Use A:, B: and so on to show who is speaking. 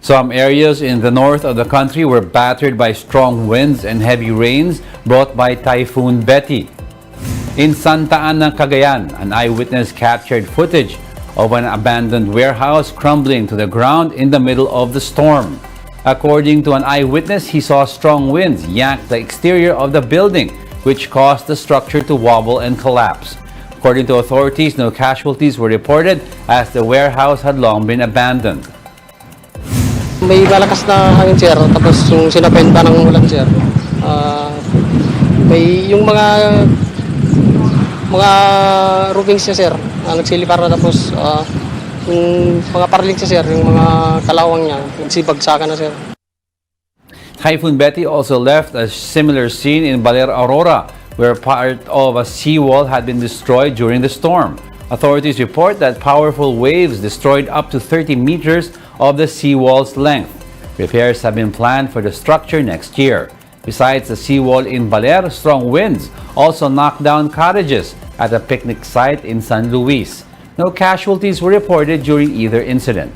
A: Some areas in the north of the country were battered by strong winds and heavy rains brought by Typhoon Betty. In Santa Ana, Cagayan, an eyewitness captured footage of an abandoned warehouse crumbling to the ground in the middle of the storm. According to an eyewitness, he saw strong winds yank the exterior of the building, which caused the structure to wobble and collapse. According to authorities, no casualties were reported as the warehouse had long been abandoned.
B: May malakas na hangin, sir, tapos yung sinapenta ng ulan, sir. May yung mga roofing siya, sir, nagsilipar na, tapos yung mga parling siya, sir, yung mga kalawang niya, nagsibagsakan na, sir.
A: Typhoon Betty also left a similar scene in Baler, Aurora, where part of a seawall had been destroyed during the storm. Authorities report that powerful waves destroyed up to 30 meters of the seawall's length. Repairs have been planned for the structure next year. Besides the seawall in Baler, strong winds also knocked down cottages at a picnic site in San Luis. No casualties were reported during either incident.